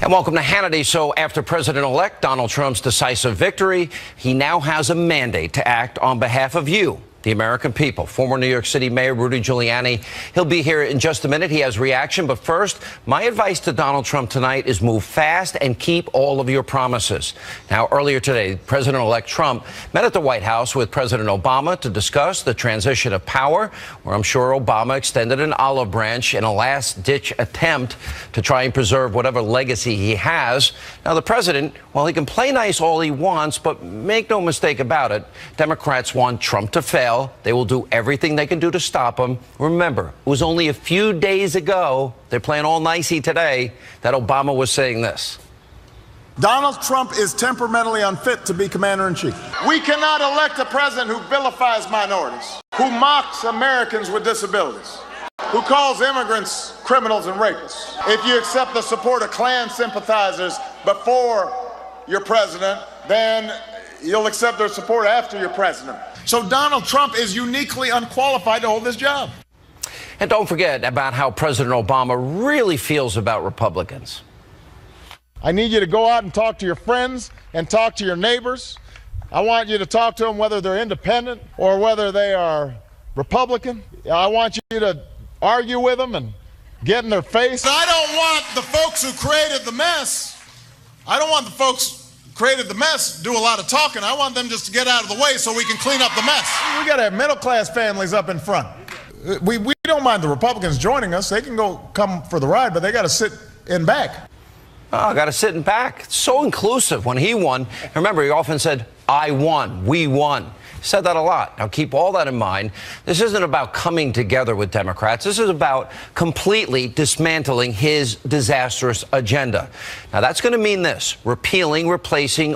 And welcome to Hannity. So after President-elect Donald Trump's decisive victory, he now has a mandate to act on behalf of you, the American people. Former New York City Mayor Rudy Giuliani, he'll be here in just a minute. He has reaction. But first, my advice to Donald Trump tonight is move fast and keep all of your promises. Now, earlier today, President-elect Trump met at the White House with President Obama to discuss the transition of power, where I'm sure Obama extended an olive branch in a last-ditch attempt to try and preserve whatever legacy he has. Now, the president, well, he can play nice all he wants, but make no mistake about it, Democrats want Trump to fail. They will do everything they can do to stop him. Remember, it was only a few days ago, they're playing all nicey today, that Obama was saying this. Donald Trump is temperamentally unfit to be commander-in-chief. We cannot elect a president who vilifies minorities, who mocks Americans with disabilities, who calls immigrants criminals and rapists. If you accept the support of Klan sympathizers before you're president, then you'll accept their support after you're president. So Donald Trump is uniquely unqualified to hold this job. And don't forget about how President Obama really feels about Republicans. I need you to go out and talk to your friends and talk to your neighbors. I want you to talk to them whether they're independent or whether they are Republican. I want you to argue with them and get in their face. I don't want the folks who created the mess. I don't want the folks created the mess do a lot of talking. I want them just to get out of the way so we can clean up the mess. We got to have middle-class families up in front. We don't mind the Republicans joining us. They can come for the ride, but they got to sit in back. Oh, got to sit in back. So inclusive when he won. Remember, he often said, I won, we won. Said that a lot. Now, keep all that in mind. This isn't about coming together with Democrats. This is about completely dismantling his disastrous agenda. Now, that's going to mean this: replacing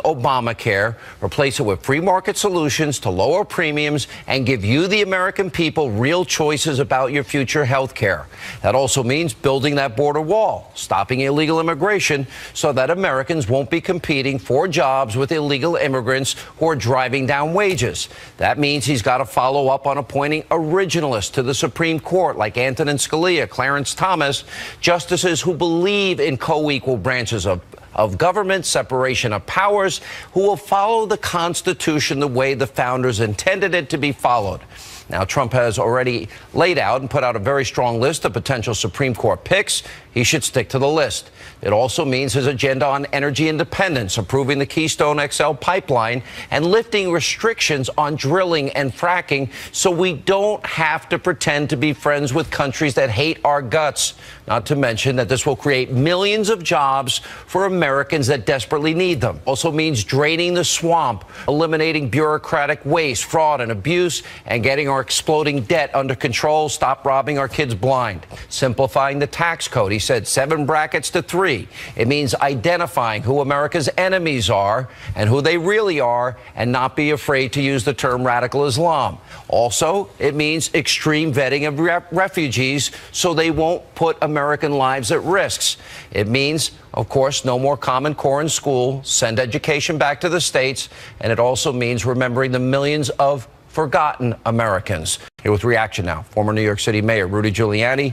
Obamacare, replace it with free market solutions to lower premiums and give you, the American people, real choices about your future health care. That also means building that border wall, stopping illegal immigration so that Americans won't be competing for jobs with illegal immigrants who are driving down wages. That means he's got to follow up on appointing originalists to the Supreme Court like Antonin Scalia, Clarence Thomas, justices who believe in co-equal branches of government, separation of powers, who will follow the Constitution the way the founders intended it to be followed. Now, Trump has already laid out and put out a very strong list of potential Supreme Court picks. He should stick to the list. It also means his agenda on energy independence, approving the Keystone XL pipeline, and lifting restrictions on drilling and fracking so we don't have to pretend to be friends with countries that hate our guts. Not to mention that this will create millions of jobs for Americans that desperately need them. Also means draining the swamp, eliminating bureaucratic waste, fraud, and abuse, and getting our exploding debt under control, stop robbing our kids blind. Simplifying the tax code. He said 7 brackets to 3. It means identifying who America's enemies are and who they really are, and not be afraid to use the term radical Islam. Also, it means extreme vetting of refugees so they won't put American lives at risk. It means, of course, no more Common Core in school, send education back to the states, and it also means remembering the millions of forgotten Americans. Here with reaction now, former New York City Mayor Rudy Giuliani.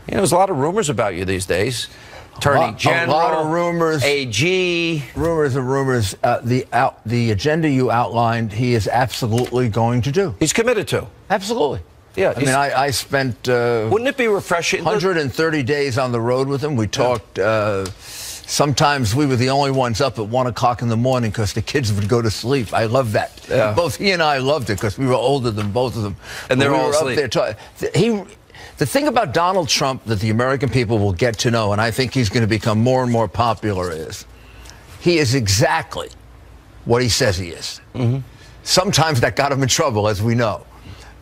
You know, there's a lot of rumors about you these days. Attorney General, a lot of rumors, AG. Rumors and rumors. The agenda you outlined, he is absolutely going to do. He's committed to. Absolutely. Yeah. I mean, I spent wouldn't it be refreshing? 130 days on the road with him. We talked. Sometimes we were the only ones up at 1 o'clock in the morning because the kids would go to sleep. I love that. Yeah. Both he and I loved it because we were older than both of them. And they're all asleep. The thing about Donald Trump that the American people will get to know, and I think he's going to become more and more popular, is he is exactly what he says he is. Mm-hmm. Sometimes that got him in trouble, as we know.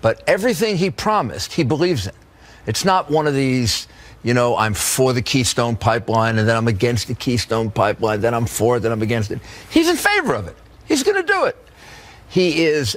But everything he promised, he believes in. It's not one of these, you know, I'm for the Keystone Pipeline, and then I'm against the Keystone Pipeline, then I'm for it, then I'm against it. He's in favor of it. He's going to do it. He is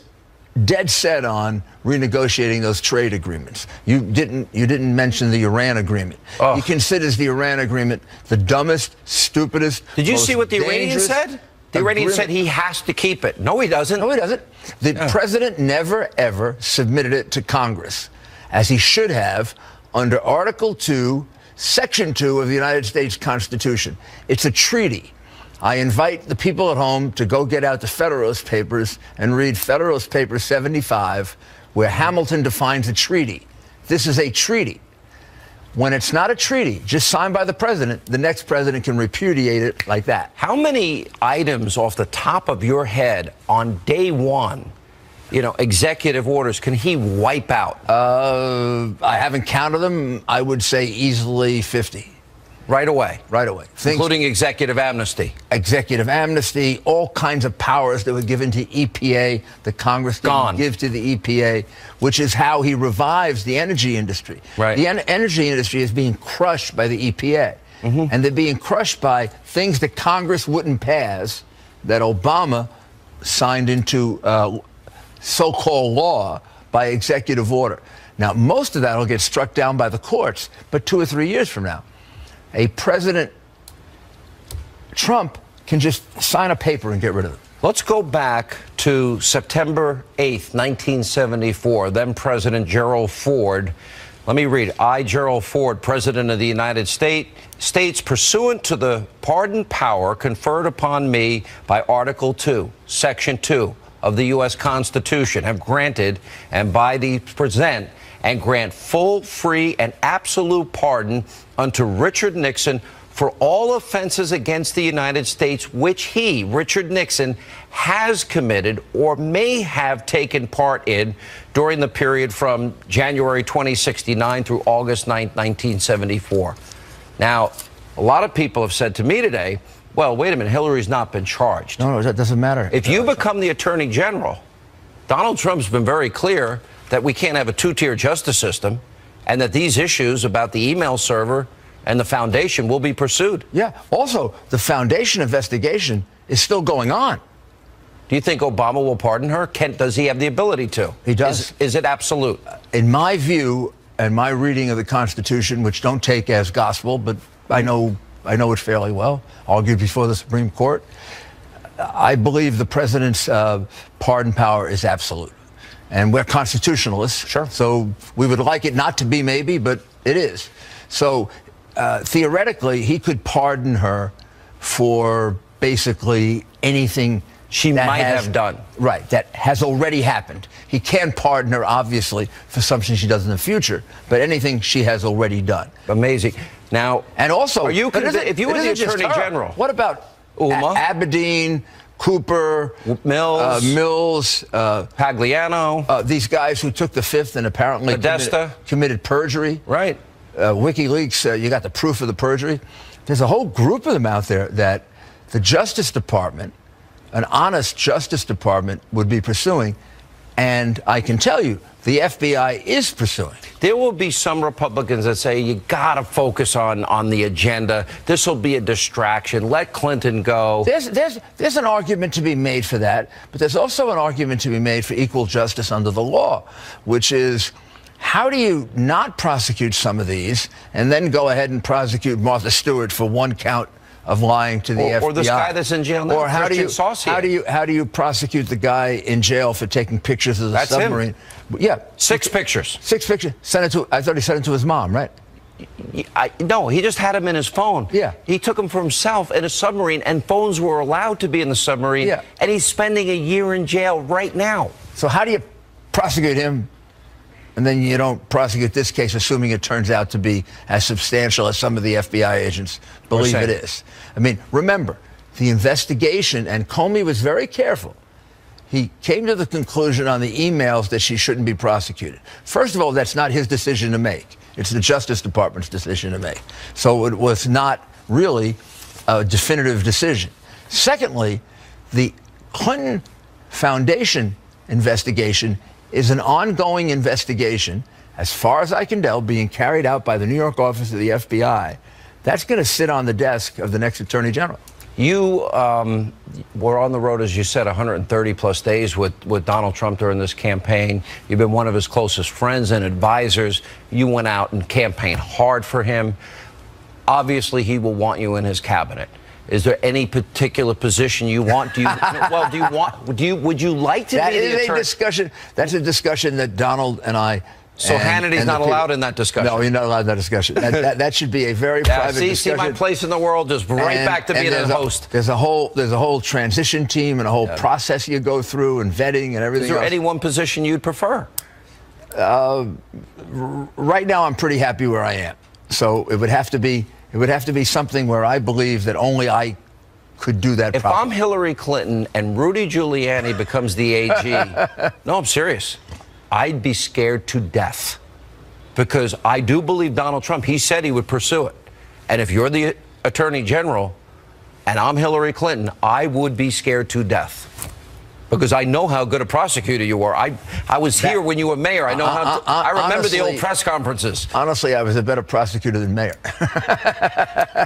dead set on renegotiating those trade agreements. You didn't mention the Iran agreement. Oh. He considers the Iran agreement the dumbest, stupidest. Did you see what the Iranians said? The Iranians said he has to keep it. No, he doesn't. No, he doesn't. The president never, ever submitted it to Congress, as he should have under Article 2, Section 2 of the United States Constitution. It's a treaty. I invite the people at home to go get out the Federalist Papers and read Federalist Paper 75, where Hamilton defines a treaty. This is a treaty. When it's not a treaty, just signed by the president, the next president can repudiate it like that. How many items off the top of your head on day one, executive orders, can he wipe out? I haven't counted them. I would say easily 50. Right away? Right away. Including executive amnesty? Executive amnesty, all kinds of powers that were given to EPA, the Congress didn't give to the EPA, which is how he revives the energy industry. Right. The energy industry is being crushed by the EPA. And they're being crushed by things that Congress wouldn't pass, that Obama signed into so-called law by executive order. Now, most of that will get struck down by the courts, but 2 or 3 years from now, a President Trump can just sign a paper and get rid of it. Let's go back to September 8th, 1974. Then President Gerald Ford. Let me read. I, Gerald Ford, President of the United States, pursuant to the pardon power conferred upon me by Article 2, Section 2 of the U.S. Constitution, have granted and by the present and grant full, free, and absolute pardon unto Richard Nixon for all offenses against the United States which he, Richard Nixon, has committed or may have taken part in during the period from January 2069 through August 9, 1974. Now, a lot of people have said to me today, well, wait a minute, Hillary's not been charged. No, that doesn't matter. If you become the Attorney General, Donald Trump's been very clear that we can't have a two-tier justice system and that these issues about the email server and the foundation will be pursued. Yeah. Also, the foundation investigation is still going on. Do you think Obama will pardon her? Does he have the ability to? He does. Is it absolute? In my view and my reading of the Constitution, which don't take as gospel, but I know it fairly well, argued before the Supreme Court, I believe the president's pardon power is absolute. And we're constitutionalists. Sure. So we would like it not to be maybe, but it is. So theoretically, he could pardon her for basically anything she might have done. Right, that has already happened. He can pardon her, obviously, for something she does in the future, but anything she has already done. Amazing. Now, and also, if you were the Attorney General, what about Uma, Abedin, Cooper, Mills, Pagliano, these guys who took the Fifth and apparently committed perjury? Right. WikiLeaks, you got the proof of the perjury. There's a whole group of them out there that the Justice Department, an honest Justice Department, would be pursuing. And I can tell you, the FBI is pursuing. There will be some Republicans that say you got to focus on the agenda. This will be a distraction. Let Clinton go. There's an argument to be made for that, but there's also an argument to be made for equal justice under the law, which is, how do you not prosecute some of these and then go ahead and prosecute Martha Stewart for one count of lying to the FBI? Or this guy that's in jail now, or how do you prosecute the guy in jail for taking pictures of the submarine? Him. Yeah, 6 pictures. 6 pictures. I thought he sent it to his mom, right? No, he just had him in his phone. Yeah. He took him for himself in a submarine, and phones were allowed to be in the submarine. Yeah. And he's spending a year in jail right now. So how do you prosecute him? And then you don't prosecute this case, assuming it turns out to be as substantial as some of the FBI agents believe it is. I mean, remember, the investigation, and Comey was very careful. He came to the conclusion on the emails that she shouldn't be prosecuted. First of all, that's not his decision to make. It's the Justice Department's decision to make. So it was not really a definitive decision. Secondly, the Clinton Foundation investigation is an ongoing investigation, as far as I can tell, being carried out by the New York office of the FBI. That's going to sit on the desk of the next Attorney General. You were on the road, as you said, 130 plus days with Donald Trump during this campaign. You've been one of his closest friends and advisors. You went out and campaigned hard for him. Obviously, he will want you in his cabinet. Is there any particular position you want? Would you like to be the attorney? That's a discussion that Donald and I So Hannity's not allowed in that discussion? No, you're not allowed in that discussion. That should be a very private discussion. See my place in the world, just right back to being a host. There's a whole transition team and a whole process you go through and vetting and everything Is there else. any one position you'd prefer? Right now, I'm pretty happy where I am. So it would have to be something where I believe that only I could do that If properly. I'm Hillary Clinton and Rudy Giuliani becomes the AG, no, I'm serious, I'd be scared to death. Because I do believe Donald Trump, he said he would pursue it. And if you're the Attorney General and I'm Hillary Clinton, I would be scared to death. Because I know how good a prosecutor you were. I was here when you were mayor. I know I remember honestly, the old press conferences. Honestly, I was a better prosecutor than mayor.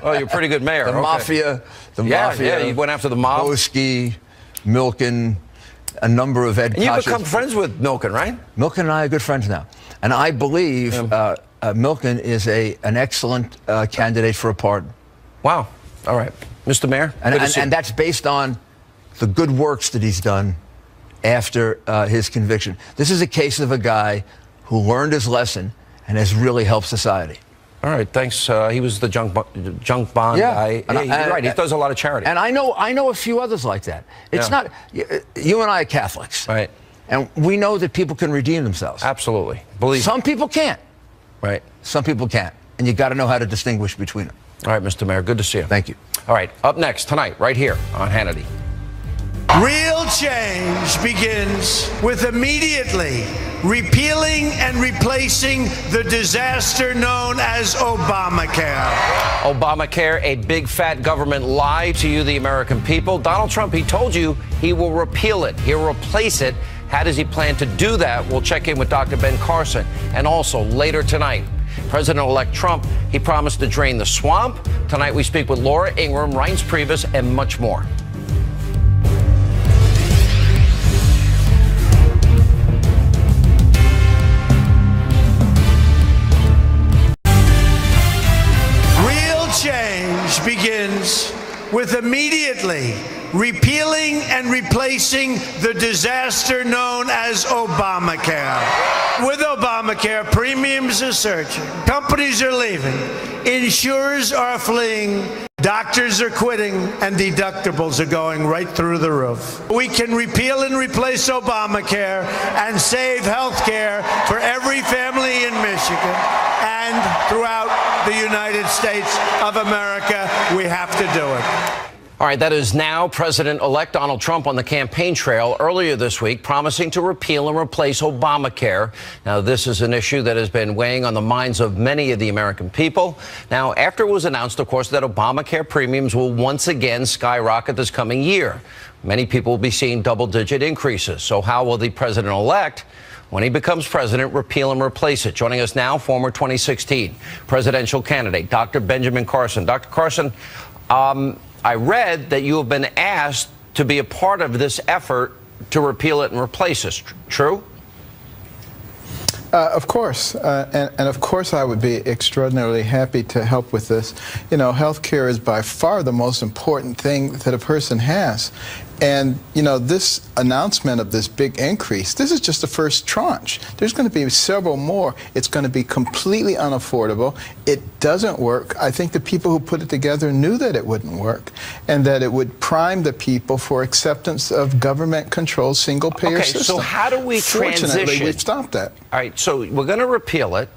Oh, you're a pretty good mayor. The mafia. Yeah, you went after the mob. Boski, Milken, a number of Ed And you Koch's. become friends with Milken, right? Milken and I are good friends now. And I believe Milken is an excellent candidate for a pardon. Wow. All right. Mr. Mayor? And that's based on the good works that he's done after his conviction. This is a case of a guy who learned his lesson and has really helped society. All right, thanks. He was the junk bond guy. Yeah, you're right. He does a lot of charity. And I know a few others like that. It's not you and I are Catholics, right? And we know that people can redeem themselves. Absolutely. Some people can't. Right. Some people can't, and you got to know how to distinguish between them. All right, Mr. Mayor. Good to see you. Thank you. All right. Up next tonight, right here on Hannity. Real change begins with immediately repealing and replacing the disaster known as Obamacare. Obamacare, a big fat government lie to you, the American people. Donald Trump, he told you he will repeal it. He'll replace it. How does he plan to do that? We'll check in with Dr. Ben Carson. And also later tonight, President-elect Trump, he promised to drain the swamp. Tonight we speak with Laura Ingraham, Reince Priebus, and much more. Change begins with immediately repealing and replacing the disaster known as Obamacare. With Obamacare, premiums are surging, companies are leaving, insurers are fleeing, doctors are quitting, and deductibles are going right through the roof. We can repeal and replace Obamacare and save health care for every family in Michigan and throughout the United States of America. We have to do it. All right, that is now President-elect Donald Trump on the campaign trail earlier this week, promising to repeal and replace Obamacare. Now, this is an issue that has been weighing on the minds of many of the American people. Now, after it was announced, of course, that Obamacare premiums will once again skyrocket this coming year, many people will be seeing double-digit increases. So how will the president-elect, when he becomes president, repeal and replace it? Joining us now, former 2016 presidential candidate, Dr. Benjamin Carson. Dr. Carson, I read that you have been asked to be a part of this effort to repeal it and replace it. True? Of course. And of course I would be extraordinarily happy to help with this. You know, health care is by far the most important thing that a person has. And, you know, this announcement of this big increase, this is just the first tranche. There's going to be several more. It's going to be completely unaffordable. It doesn't work. I think the people who put it together knew that it wouldn't work and that it would prime the people for acceptance of government-controlled single-payer system. So how do we transition? Fortunately, we've stopped that. All right, so we're going to repeal it.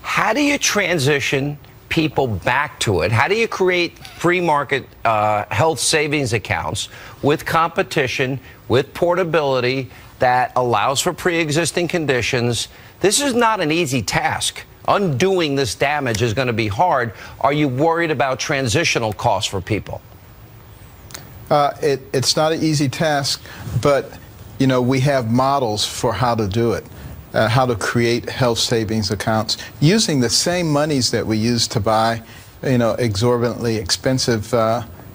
How do you transition people back to it? How do you create free market health savings accounts with competition, with portability that allows for pre-existing conditions? This is not an easy task. Undoing this damage is going to be hard. Are you worried about transitional costs for people? It's not an easy task, but, you know, we have models for how to do it. How to create health savings accounts using the same monies that we use to buy, you know, exorbitantly expensive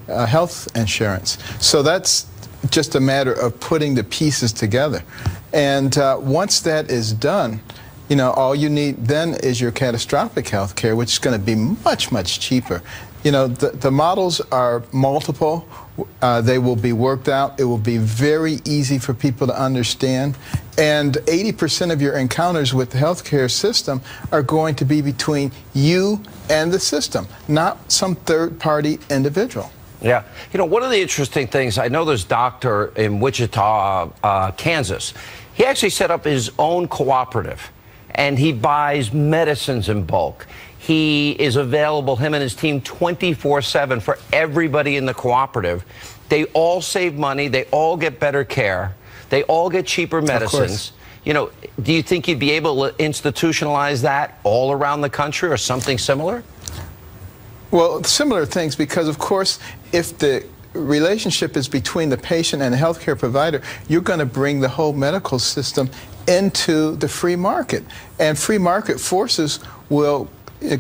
health insurance. So that's just a matter of putting the pieces together. And once that is done, you know, all you need then is your catastrophic health care, which is going to be much, much cheaper. You know, the models are multiple. They will be worked out. It will be very easy for people to understand. And 80% of your encounters with the healthcare system are going to be between you and the system, not some third-party individual. Yeah. You know, one of the interesting things, I know this doctor in Wichita, Kansas, he actually set up his own cooperative, and he buys medicines in bulk. He is available, him and his team, 24/7 for everybody in the cooperative. They all save money. They all get better care. They all get cheaper medicines. You know, do you think you'd be able to institutionalize that all around the country or something similar? Well, similar things, because, of course, if the relationship is between the patient and the healthcare provider, you're going to bring the whole medical system into the free market. And free market forces will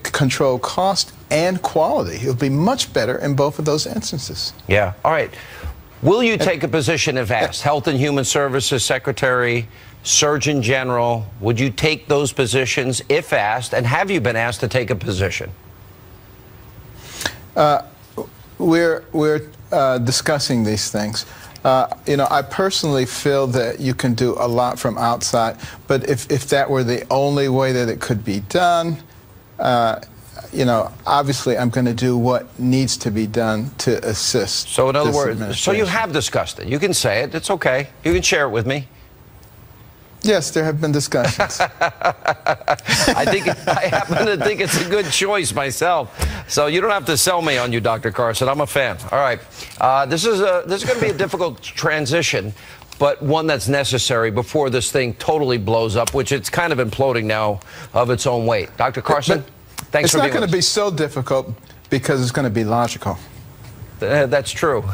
control cost and quality. It'll be much better in both of those instances. Yeah. All right. Will you take a position if asked? Health and Human Services Secretary, Surgeon General, would you take those positions if asked? And have you been asked to take a position? We're discussing these things. You know, I personally feel that you can do a lot from outside, but if that were the only way that it could be done, you know, obviously I'm going to do what needs to be done to assist. So in other words, so you have discussed it. You can say it. It's okay. You can share it with me. Yes, there have been discussions. I happen to think it's a good choice myself. So you don't have to sell me on you, Dr. Carson. I'm a fan. All right. This is going to be a difficult transition, but one that's necessary before this thing totally blows up, which it's kind of imploding now of its own weight. Dr. Carson, thanks for being with us. It's not going to be so difficult because it's going to be logical. That's true.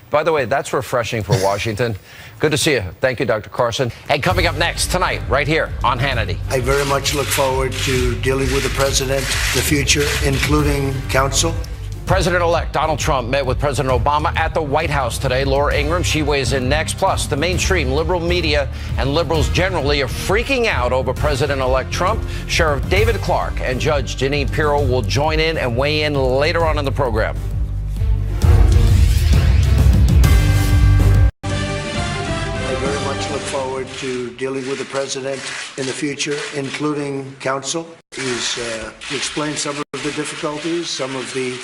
By the way, that's refreshing for Washington. Good to see you. Thank you, Dr. Carson. And coming up next tonight, right here on Hannity. I very much look forward to dealing with the president in the future, including counsel. President-elect Donald Trump met with President Obama at the White House today. Laura Ingraham, she weighs in next. Plus, the mainstream liberal media and liberals generally are freaking out over President-elect Trump. Sheriff David Clark and Judge Jeanine Pirro will join in and weigh in later on in the program. Look forward to dealing with the president in the future, including counsel. He explained some of the difficulties, some of the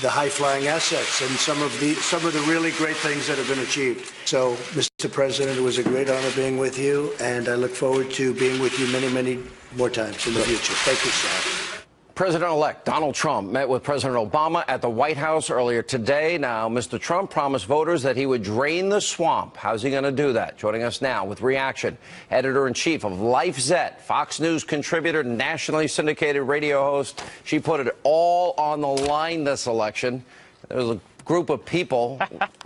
high-flying assets, and some of the really great things that have been achieved. So, Mr. President, it was a great honor being with you, and I look forward to being with you many, many more times in the future. Thank you, sir. President-elect Donald Trump met with President Obama at the White House earlier today. Now, Mr. Trump promised voters that he would drain the swamp. How's he going to do that? Joining us now with reaction, editor-in-chief of LifeZette, Fox News contributor, nationally syndicated radio host. She put it all on the line this election. There was a group of people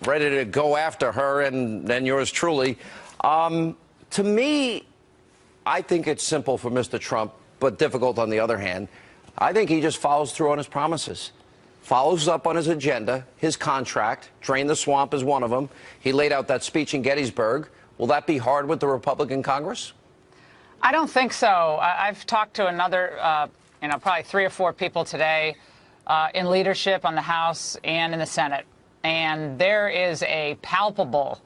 ready to go after her and yours truly. To me, I think it's simple for Mr. Trump, but difficult on the other hand. I think he just follows through on his promises, follows up on his agenda, his contract. Drain the swamp is one of them. He laid out that speech in Gettysburg. Will that be hard with the Republican Congress? I don't think so. I've talked to another, probably 3 or 4 people today in leadership on the House and in the Senate. And there is a palpable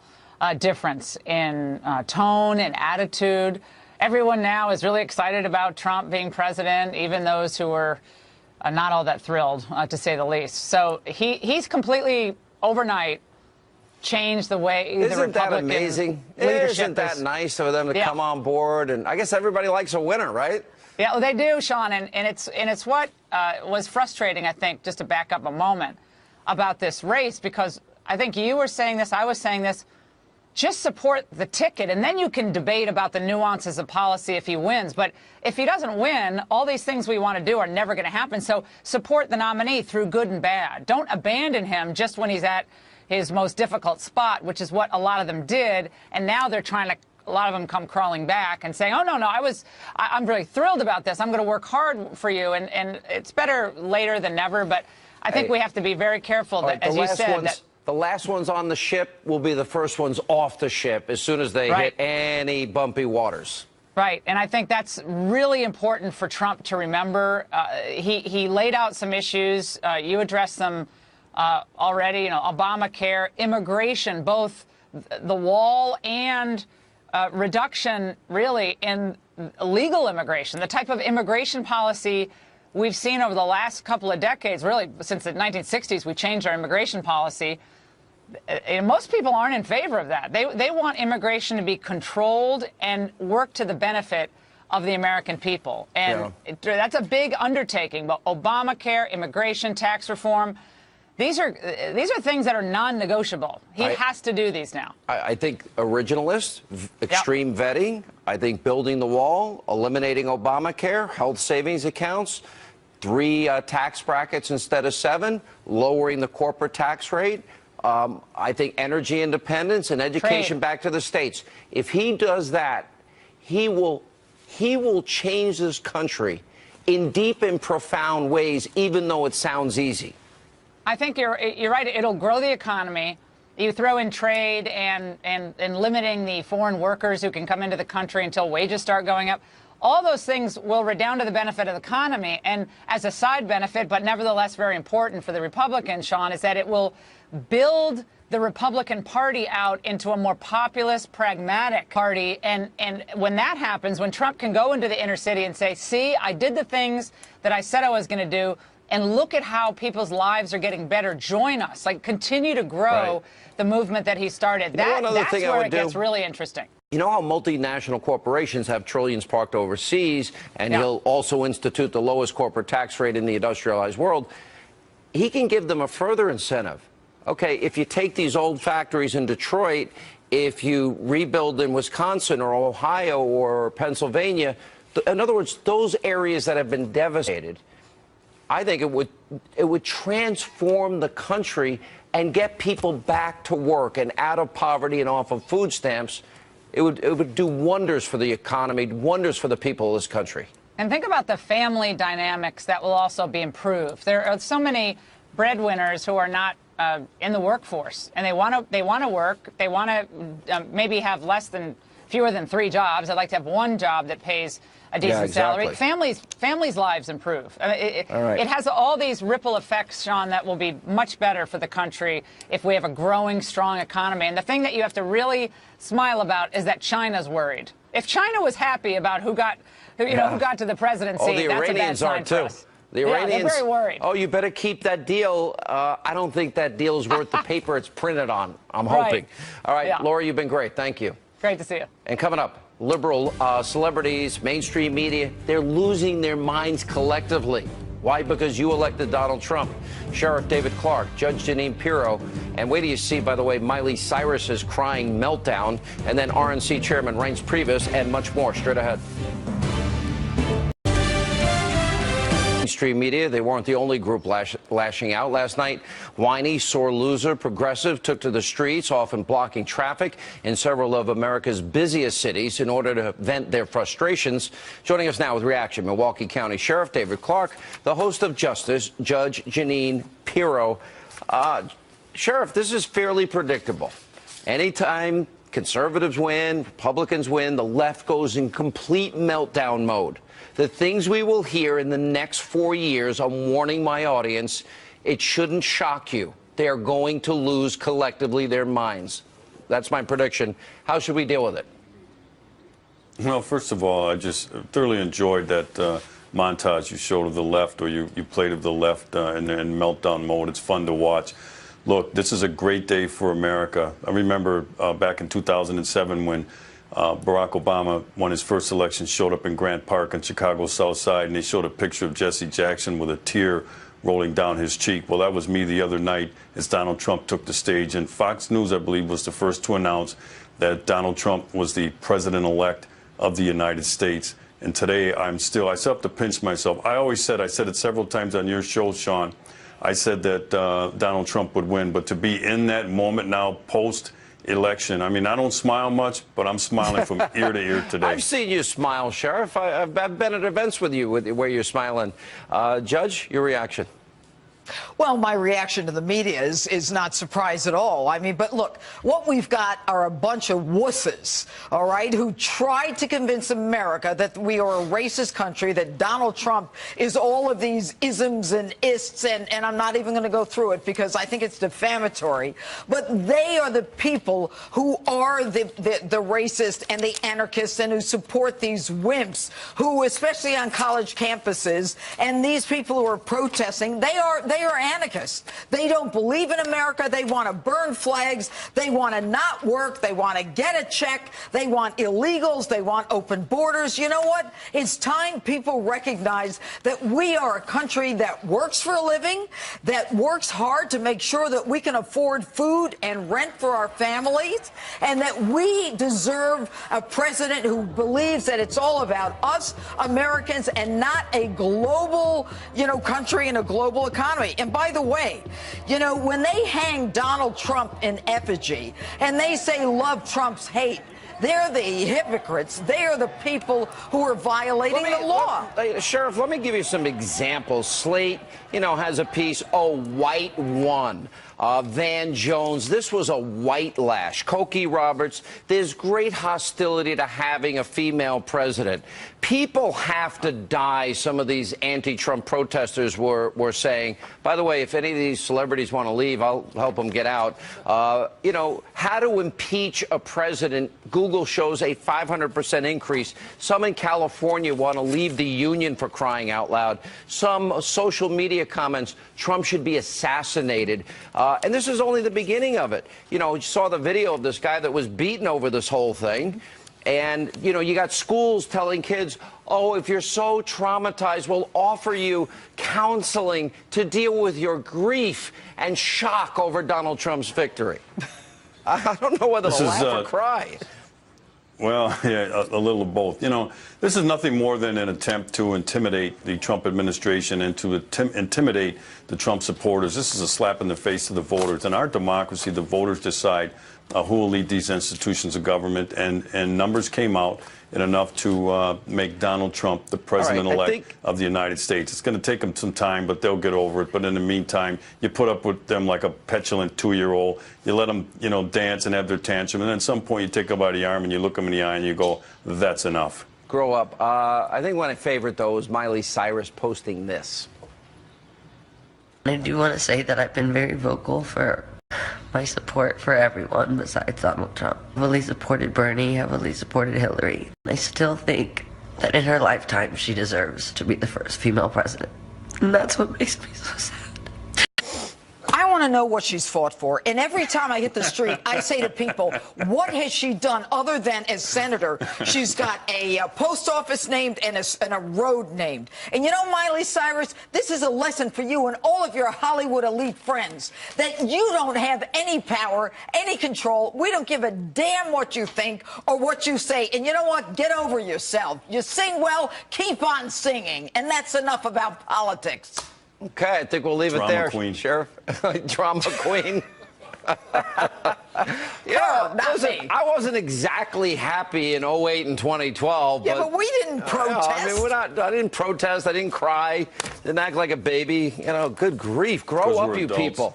difference in tone and attitude. Everyone now is really excited about Trump being president, even those who were not all that thrilled, to say the least. So he's completely, overnight, changed the way the Republican Isn't that amazing? Isn't that nice for them to come on board? And I guess everybody likes a winner, right? Yeah, well, they do, Sean. And it's what was frustrating, I think, just to back up a moment, about this race, because I think you were saying this, I was saying this. Just support the ticket, and then you can debate about the nuances of policy if he wins. But if he doesn't win, all these things we want to do are never going to happen. So support the nominee through good and bad. Don't abandon him just when he's at his most difficult spot, which is what a lot of them did. And now they're trying to, a lot of them come crawling back and saying, oh, no, I'm really thrilled about this. I'm going to work hard for you. And it's better later than never. But I think we have to be very careful that, as you said, that the last ones on the ship will be the first ones off the ship as soon as they hit any bumpy waters. Right, and I think that's really important for Trump to remember. He laid out some issues. You addressed them already. You know, Obamacare, immigration, both the wall and reduction, really, in illegal immigration. The type of immigration policy we've seen over the last couple of decades, really since the 1960s, we changed our immigration policy. Most people aren't in favor of that. They want immigration to be controlled and work to the benefit of the American people. And that's a big undertaking. But Obamacare, immigration, tax reform, these are things that are non-negotiable. He has to do these now. I think originalist, extreme vetting. I think building the wall, eliminating Obamacare, health savings accounts, 3 tax brackets instead of 7, lowering the corporate tax rate. I think energy independence and education back to the states. If he does that, he will change this country in deep and profound ways, even though it sounds easy. I think you're right. It'll grow the economy. You throw in trade and limiting the foreign workers who can come into the country until wages start going up. All those things will redound to the benefit of the economy. And as a side benefit, but nevertheless very important for the Republicans, Sean, is that it will build the Republican Party out into a more populist, pragmatic party. And when that happens, when Trump can go into the inner city and say, see, I did the things that I said I was going to do, and look at how people's lives are getting better. Join us. Like, continue to grow the movement that he started. That's where it gets really interesting. You know how multinational corporations have trillions parked overseas, and he'll also institute the lowest corporate tax rate in the industrialized world? He can give them a further incentive. Okay, if you take these old factories in Detroit, if you rebuild in Wisconsin or Ohio or Pennsylvania, in other words, those areas that have been devastated, I think it would transform the country and get people back to work and out of poverty and off of food stamps. It would do wonders for the economy, wonders for the people of this country. And think about the family dynamics that will also be improved. There are so many breadwinners who are not in the workforce, and they want to work. They want to maybe have fewer than 3 jobs. I'd like to have 1 job that pays a decent salary. Families' lives improve. It has all these ripple effects, Sean, that will be much better for the country if we have a growing, strong economy. And the thing that you have to really smile about is that China's worried. If China was happy about who got to the presidency, that's a bad sign for us. The Iranians, they're very worried. Oh, you better keep that deal. I don't think that deal is worth the paper it's printed on. I'm hoping. All right, Laura, you've been great. Thank you. Great to see you. And coming up, liberal celebrities, mainstream media, they're losing their minds collectively. Why? Because you elected Donald Trump. Sheriff David Clark, Judge Jeanine Pirro, and wait till you see, by the way, Miley Cyrus's crying meltdown, and then RNC Chairman Reince Priebus, and much more straight ahead. Mainstream media, they weren't the only group lashing out last night. Whiny, sore loser, progressive took to the streets, often blocking traffic in several of America's busiest cities in order to vent their frustrations. Joining us now with reaction, Milwaukee County Sheriff David Clark, the host of Justice, Judge Jeanine Pirro. Sheriff, this is fairly predictable. Anytime conservatives win, Republicans win, the left goes in complete meltdown mode. The things we will hear in the next 4 years, I'm warning my audience, it shouldn't shock you. They are going to lose collectively their minds. That's my prediction. How should we deal with it? Well, first of all, I just thoroughly enjoyed that montage you showed of the left, or you played of the left in meltdown mode. It's fun to watch. Look, this is a great day for America. I remember back in 2007 when Barack Obama, won his first election, showed up in Grant Park on Chicago's South Side, and they showed a picture of Jesse Jackson with a tear rolling down his cheek. Well, that was me the other night as Donald Trump took the stage. And Fox News, I believe, was the first to announce that Donald Trump was the president-elect of the United States. And today, I still have to pinch myself. I said it several times on your show, Sean, I said that Donald Trump would win. But to be in that moment now, post-election, I mean, I don't smile much, but I'm smiling from ear to ear today. I've seen you smile, Sheriff. I've been at events with you where you're smiling. Judge, your reaction? Well, my reaction to the media is not surprise at all. I mean, but look, what we've got are a bunch of wusses, all right, who tried to convince America that we are a racist country, that Donald Trump is all of these isms and ists, and I'm not even going to go through it because I think it's defamatory. But they are the people who are the racist and the anarchists and who support these wimps who, especially on college campuses, and these people who are protesting, they are anarchists. They don't believe in America. They want to burn flags. They want to not work. They want to get a check. They want illegals. They want open borders. You know what? It's time people recognize that we are a country that works for a living, that works hard to make sure that we can afford food and rent for our families, and that we deserve a president who believes that it's all about us, Americans, and not a global, country and a global economy. And by the way, when they hang Donald Trump in effigy and they say love Trump's hate, they're the hypocrites. They are the people who are violating the law. Sheriff, let me give you some examples. Slate, has a piece, white one. Van Jones, this was a white lash. Cokie Roberts, there's great hostility to having a female president. People have to die, some of these anti-Trump protesters were saying. By the way, if any of these celebrities want to leave, I'll help them get out. How to impeach a president. Google shows a 500% increase. Some in California want to leave the union, for crying out loud. Some social media comments, Trump should be assassinated. And this is only the beginning of it. You saw the video of this guy that was beaten over this whole thing. And, you got schools telling kids, if you're so traumatized, we'll offer you counseling to deal with your grief and shock over Donald Trump's victory. I don't know whether to laugh or cry. Well, yeah, a little of both. This is nothing more than an attempt to intimidate the Trump administration and to intimidate the Trump supporters. This is a slap in the face to the voters. In our democracy, the voters decide who will lead these institutions of government, and numbers came out in enough to make Donald Trump the president-elect of the United States. It's going to take them some time, but they'll get over it. But in the meantime, you put up with them like a petulant 2-year-old. You let them, dance and have their tantrum, and then at some point you take them by the arm and you look them in the eye and you go, that's enough. Grow up. I think my favorite, though, was Miley Cyrus posting this. I do want to say that I've been very vocal for my support for everyone besides Donald Trump. I've heavily supported Bernie, heavily supported Hillary. I still think that in her lifetime she deserves to be the first female president. And that's what makes me so sad. I want to know what she's fought for. And every time I hit the street, I say to people, what has she done other than as senator? She's got a post office named and a road named. And Miley Cyrus, this is a lesson for you and all of your Hollywood elite friends, that you don't have any power, any control. We don't give a damn what you think or what you say. And you know what? Get over yourself. You sing well, keep on singing. And that's enough about politics. Okay, I think we'll leave it there, Queen. Sheriff. Drama queen. Listen, I wasn't exactly happy in 08 and 2012. Yeah, but we didn't protest. I didn't protest. I didn't cry. Didn't act like a baby. Good grief. Grow up, you people.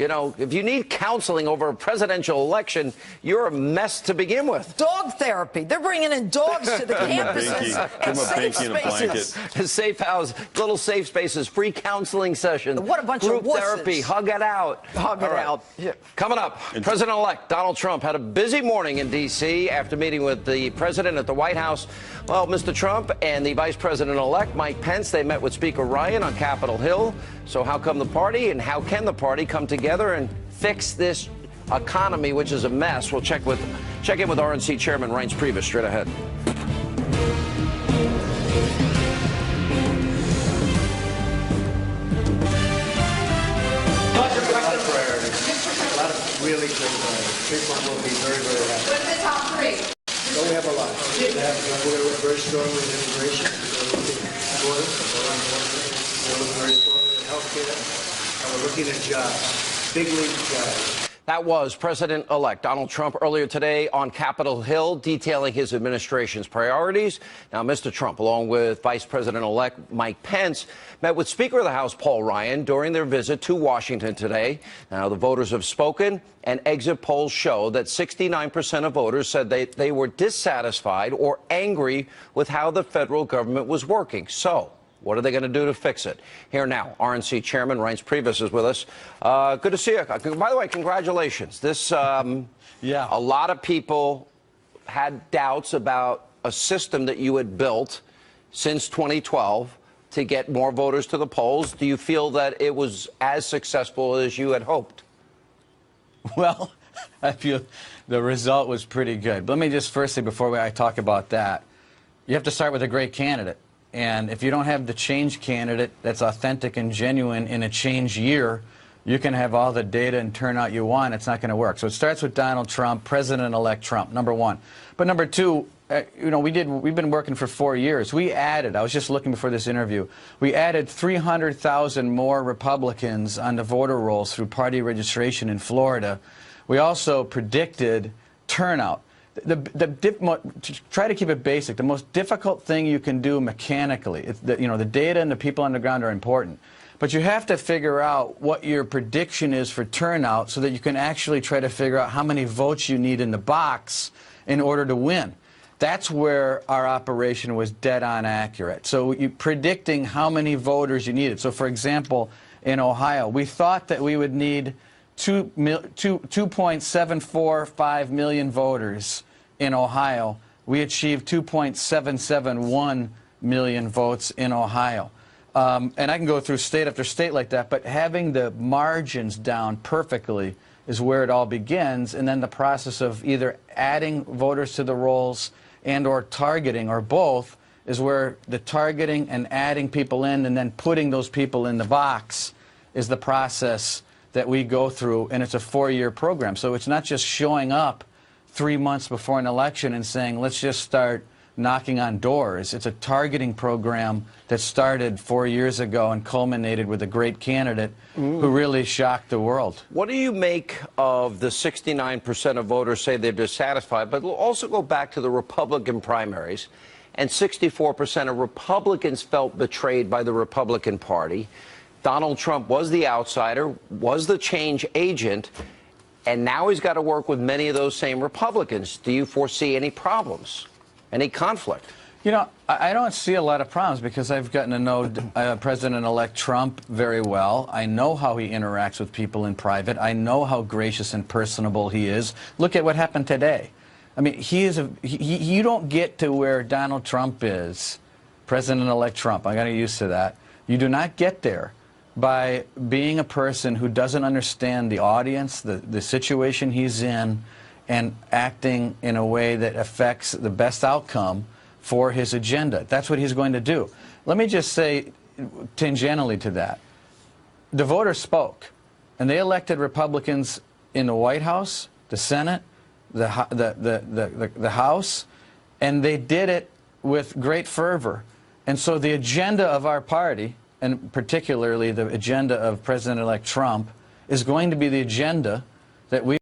If you need counseling over a presidential election, you're a mess to begin with. Dog therapy. They're bringing in dogs to the campuses. Give them a binky and a blanket. Safe house, little safe spaces, free counseling sessions. What a bunch group of wusses. therapy. Hug it out. Hug it out. Yeah. Coming up, President-elect Donald Trump had a busy morning in D.C. after meeting with the president at the White House. Well, Mr. Trump and the vice president-elect Mike Pence, they met with Speaker Ryan on Capitol Hill. So how come the party and how can the party come together and fix this economy, which is a mess? We'll check in with RNC Chairman Reince Priebus straight ahead. A lot of priorities. A lot of really good priorities. People will be very, very happy. What's the top 3? So we have a lot. We're very strong with immigration. We're looking at border. We're looking very strong at healthcare. And we're looking at jobs. Big league jobs. That was President-elect Donald Trump earlier today on Capitol Hill, detailing his administration's priorities. Now, Mr. Trump, along with Vice President-elect Mike Pence, met with Speaker of the House Paul Ryan during their visit to Washington today. Now, the voters have spoken, and exit polls show that 69% of voters said they were dissatisfied or angry with how the federal government was working. So, what are they going to do to fix it? Here now, RNC Chairman Reince Priebus is with us. Good to see you. By the way, congratulations. This, a lot of people had doubts about a system that you had built since 2012 to get more voters to the polls. Do you feel that it was as successful as you had hoped? Well, I feel the result was pretty good. But let me just first say, before I talk about that, you have to start with a great candidate. And if you don't have the change candidate that's authentic and genuine in a change year, you can have all the data and turnout you want. It's not going to work. So it starts with Donald Trump, President-elect Trump, number one. But number two, we've been working for 4 years. We added, I was just looking before this interview, we added 300,000 more Republicans on the voter rolls through party registration in Florida. We also predicted turnout. To try to keep it basic, the most difficult thing you can do mechanically, the data and the people on the ground are important, but you have to figure out what your prediction is for turnout so that you can actually try to figure out how many votes you need in the box in order to win. That's where our operation was dead on accurate. So predicting how many voters you needed. So for example, in Ohio, we thought that we would need 2.745 million voters in Ohio. We achieved 2.771 million votes in Ohio. And I can go through state after state like that, but having the margins down perfectly is where it all begins, and then the process of either adding voters to the rolls and or targeting, or both, is where the targeting and adding people in and then putting those people in the box is the process that we go through, and it's a 4-year program. So it's not just showing up 3 months before an election and saying, let's just start knocking on doors. It's a targeting program that started 4 years ago and culminated with a great candidate who really shocked the world. What do you make of the 69% of voters say they're dissatisfied? But we'll also go back to the Republican primaries, and 64% of Republicans felt betrayed by the Republican Party. Donald Trump was the outsider, was the change agent, and now he's got to work with many of those same Republicans. Do you foresee any problems, any conflict? You know, I don't see a lot of problems because I've gotten to know President-elect Trump very well. I know how he interacts with people in private. I know how gracious and personable he is. Look at what happened today. I mean, you don't get to where Donald Trump is, President-elect Trump. I got to get used to that. You do not get there by being a person who doesn't understand the audience, the situation he's in, and acting in a way that affects the best outcome for his agenda. That's what he's going to do. Let me just say, tangentially to that, the voters spoke, and they elected Republicans in the White House, the Senate, the House, and they did it with great fervor. And so the agenda of our party, and particularly the agenda of President-elect Trump, is going to be the agenda that we